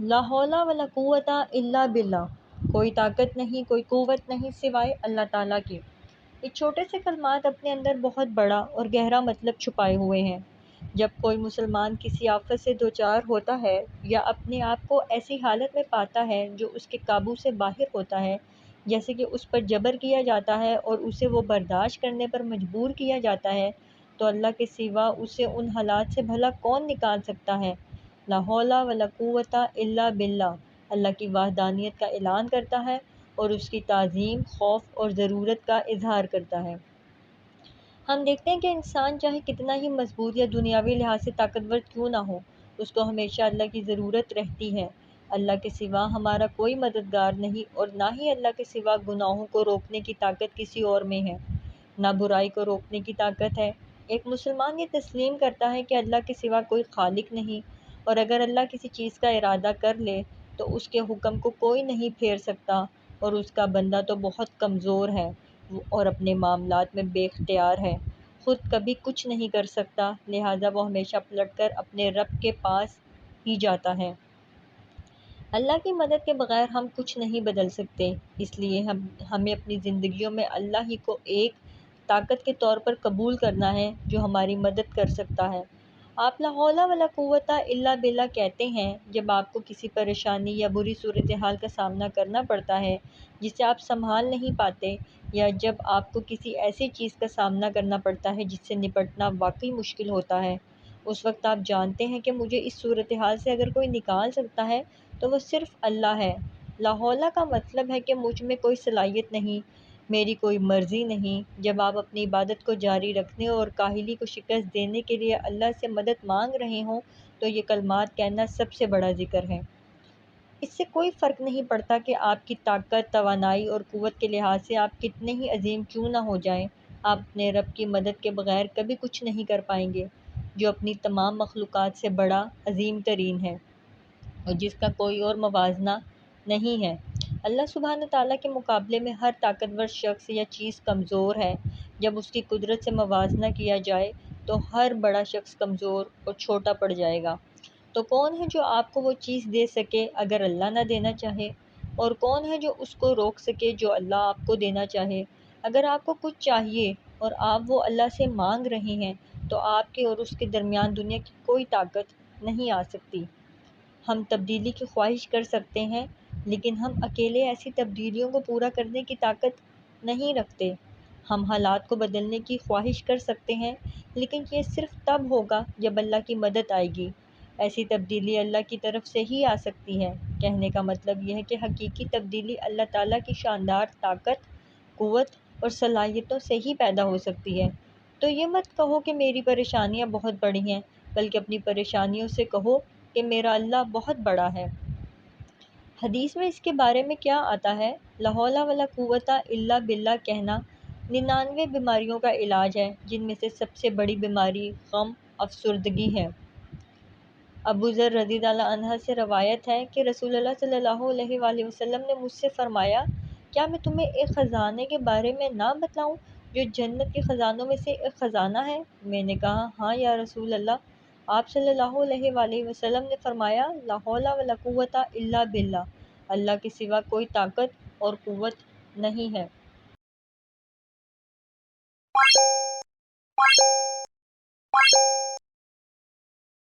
لا حول ولا قوت الا باللہ، کوئی طاقت نہیں، کوئی قوت نہیں سوائے اللہ تعالیٰ کی۔ یہ چھوٹے سے کلمات اپنے اندر بہت بڑا اور گہرا مطلب چھپائے ہوئے ہیں۔ جب کوئی مسلمان کسی آفت سے دوچار ہوتا ہے یا اپنے آپ کو ایسی حالت میں پاتا ہے جو اس کے قابو سے باہر ہوتا ہے، جیسے کہ اس پر جبر کیا جاتا ہے اور اسے وہ برداشت کرنے پر مجبور کیا جاتا ہے، تو اللہ کے سوا اسے ان حالات سے بھلا کون نکال سکتا ہے؟ لا حول ولا قوت الا باللہ اللہ کی وحدانیت کا اعلان کرتا ہے اور اس کی تعظیم، خوف اور ضرورت کا اظہار کرتا ہے۔ ہم دیکھتے ہیں کہ انسان چاہے کتنا ہی مضبوط یا دنیاوی لحاظ سے طاقتور کیوں نہ ہو، اس کو ہمیشہ اللہ کی ضرورت رہتی ہے۔ اللہ کے سوا ہمارا کوئی مددگار نہیں، اور نہ ہی اللہ کے سوا گناہوں کو روکنے کی طاقت کسی اور میں ہے، نہ برائی کو روکنے کی طاقت ہے۔ ایک مسلمان یہ تسلیم کرتا ہے کہ اللہ کے سوا کوئی خالق نہیں، اور اگر اللہ کسی چیز کا ارادہ کر لے تو اس کے حکم کو کوئی نہیں پھیر سکتا، اور اس کا بندہ تو بہت کمزور ہے اور اپنے معاملات میں بے اختیار ہے، خود کبھی کچھ نہیں کر سکتا، لہٰذا وہ ہمیشہ پلٹ کر اپنے رب کے پاس ہی جاتا ہے۔ اللہ کی مدد کے بغیر ہم کچھ نہیں بدل سکتے، اس لیے ہمیں اپنی زندگیوں میں اللہ ہی کو ایک طاقت کے طور پر قبول کرنا ہے جو ہماری مدد کر سکتا ہے۔ آپ لا حول ولا قوت الا باللہ کہتے ہیں جب آپ کو کسی پریشانی یا بری صورتحال کا سامنا کرنا پڑتا ہے جسے آپ سنبھال نہیں پاتے، یا جب آپ کو کسی ایسی چیز کا سامنا کرنا پڑتا ہے جس سے نپٹنا واقعی مشکل ہوتا ہے۔ اس وقت آپ جانتے ہیں کہ مجھے اس صورتحال سے اگر کوئی نکال سکتا ہے تو وہ صرف اللہ ہے۔ لا حول کا مطلب ہے کہ مجھ میں کوئی صلاحیت نہیں، میری کوئی مرضی نہیں۔ جب آپ اپنی عبادت کو جاری رکھنے اور کاہلی کو شکست دینے کے لیے اللہ سے مدد مانگ رہے ہوں تو یہ کلمات کہنا سب سے بڑا ذکر ہے۔ اس سے کوئی فرق نہیں پڑتا کہ آپ کی طاقت، توانائی اور قوت کے لحاظ سے آپ کتنے ہی عظیم کیوں نہ ہو جائیں، آپ اپنے رب کی مدد کے بغیر کبھی کچھ نہیں کر پائیں گے، جو اپنی تمام مخلوقات سے بڑا، عظیم ترین ہے اور جس کا کوئی اور موازنہ نہیں ہے۔ اللہ سبحانہ تعالیٰ کے مقابلے میں ہر طاقتور شخص یا چیز کمزور ہے۔ جب اس کی قدرت سے موازنہ کیا جائے تو ہر بڑا شخص کمزور اور چھوٹا پڑ جائے گا۔ تو کون ہے جو آپ کو وہ چیز دے سکے اگر اللہ نہ دینا چاہے؟ اور کون ہے جو اس کو روک سکے جو اللہ آپ کو دینا چاہے؟ اگر آپ کو کچھ چاہیے اور آپ وہ اللہ سے مانگ رہے ہیں تو آپ کے اور اس کے درمیان دنیا کی کوئی طاقت نہیں آ سکتی۔ ہم تبدیلی کی خواہش کر سکتے ہیں، لیکن ہم اکیلے ایسی تبدیلیوں کو پورا کرنے کی طاقت نہیں رکھتے۔ ہم حالات کو بدلنے کی خواہش کر سکتے ہیں، لیکن یہ صرف تب ہوگا جب اللہ کی مدد آئے گی۔ ایسی تبدیلی اللہ کی طرف سے ہی آ سکتی ہے۔ کہنے کا مطلب یہ ہے کہ حقیقی تبدیلی اللہ تعالیٰ کی شاندار طاقت، قوت اور صلاحیتوں سے ہی پیدا ہو سکتی ہے۔ تو یہ مت کہو کہ میری پریشانیاں بہت بڑی ہیں، بلکہ اپنی پریشانیوں سے کہو کہ میرا اللہ بہت بڑا ہے۔ حدیث میں اس کے بارے میں کیا آتا ہے؟ لا حول ولا قوت الا باللہ کہنا 99 بیماریوں کا علاج ہے، جن میں سے سب سے بڑی بیماری غم، افسردگی ہے۔ ابو ذر رضی اللہ عنہ سے روایت ہے کہ رسول اللہ صلی اللہ علیہ وآلہ وسلم نے مجھ سے فرمایا، کیا میں تمہیں ایک خزانے کے بارے میں نہ بتلاؤں جو جنت کے خزانوں میں سے ایک خزانہ ہے؟ میں نے کہا ہاں یا رسول اللہ۔ آپ صلی اللہ علیہ وآلہ وسلم نے فرمایا، لا حول ولا قوت الا باللہ، اللہ کے سوا کوئی طاقت اور قوت نہیں ہے۔